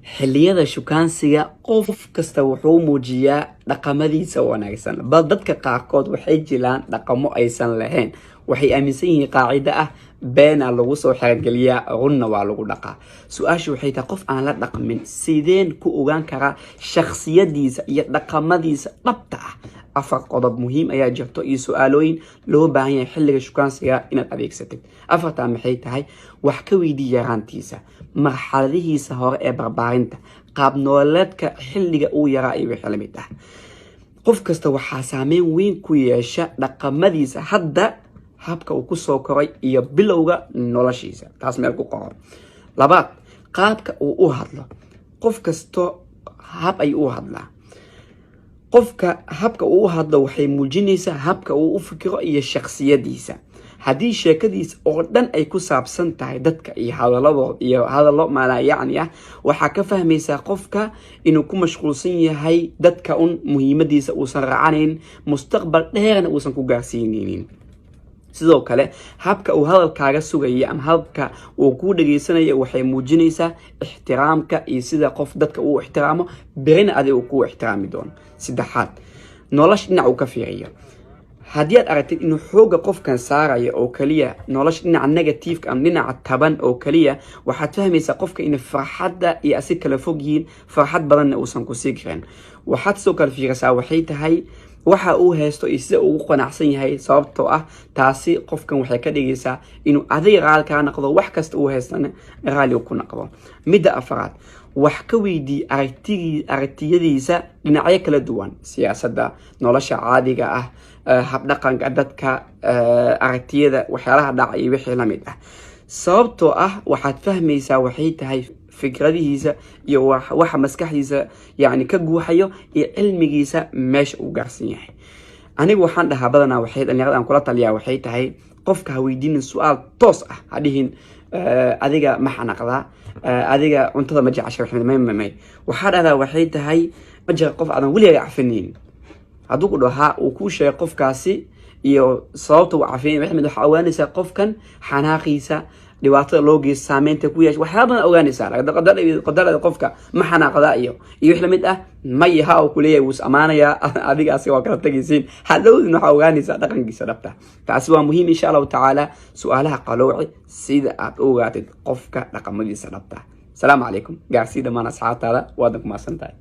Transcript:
xilliyada shukaansiga qof kasta wuxuu muujiyaa dhaqamadiisa wanaagsan bal dadka qaarkood waxay jiraan dhaqamo aysan lahayn waxay aaminsan yihiin qaacido ah beena lagu soo xergeliyaa runna waa lagu dhaqaa su-aashu waxay tahay qof aan la dhaqmin sideen ku ogaan karaa shakhsiyadiisa iyo dhaqamadiisa dhabta ah afar qodob muhiim ayaa jirto iyo su-aalooyin loo baahan yahay xilliga shukaansiga inaad adeegsatid afartaa maxay tahay wax ka weydii yaraantiisa marxaladihiisa hore ee barbaarinta qaab nololeedka xilliga uu yaraa iyo wixii la mid ah qof kasta waxaa saameyn weyn ku yeesha dhaqamadiisa hadda habka uu ku soo koray iyo bilowga noloshiisa taas meel ku qoran labaad qaabka uu u hadlo qof kasto hab ay u hadlaa qofka habka uu u hadlo waxay muujinaysaa habka uu u fikiro iyo shakhsiyadiisa haddii sheekadiisa oo dhan ay ku saabsan tahay dadka iyo hadaladood iyo hadallo maalayacni ah waxaa ka fahmaysaa qofka inuu ku mashquulsan yahay dadka un muhiimadiisa uusan raacanayn mustaqbal dheerna uusan ku gaarsiinaynin sidoo kale habka uu hadalkaaga sugaya ama habka uu kuu dhageysanayo waxay muujinaysaa ixtiraamka iyo sida qof dadka uu ixtiraamo berina adiga uu kuu ixtiraami doono saddexaad nolosha dhinac uu ka fiiriyo haddii aad aragtid inuu xooga qofkan saarayo oo kaliya nolosha dhinaca negativeka ama dhinaca taban oo kaliya waxaad fahmaysaa qofka inay farxadda iyo asi kala fog yihiin farxad badanna uusan kusii karin waxaad sidoo kale fiirisaa waxay tahay waxa uu haysto iyo sida ugu qanacsan yahay sababtoo ah taasi qofkan waxay ka dhigaysaa inuu adiga raali kaa noqdo wax kasta uu haystana raali ku noqdo midda afaraad wax ka weydii aragtiyadiisa dhinacyo kala duwan siyaasadda nolosha caadiga ah habdhaqanka dadka aragtiyada waxyaalaha dhaca iyo wixii la mid ah sababtoo ah waxaad fahmaysaa waxay tahay fikradihiisa iyo waxa maskaxdiisa yani ka guuxayo iyo cilmigiisa meesha uu gaarsan yahay anigu waxaan dhahaa badanaa waxay dhalinyarada aan kula taliyaa waxay tahay qofka ha weydiinin su-aal toos ah ha dhihin adiga ma xanaqdaa adiga cuntada ma jecesha waxaa dhahdaa waxay tahay ma jira qof aadan weliga cafinayn hadduu ku dhahaa uu kuu sheegay qofkaasi iyo sababta uu cafinayn waxaa ogaanaysaa qofkan xanaaqiisa dhibaatada loo geysto saameynta ku yeesha waxyaaba badan ogaanaysaa qadarada qofka ma xanaaqda iyo wix la mid ah ma yaha oo kuleeyahay wuu is amaanayaa adigaasi waa kala tagaysiin hadhowdin waxaa ogaanaysaa dhaqankiisa dhabta taasi waa muhiim insha allahu tacaala su-aalaha qalooci sida aad u ogaatid qofka dhaqamadiisa dhabta asalaamu calaykum gaarsii dhammaan asxaabtaada waadan ku mahadsan tahay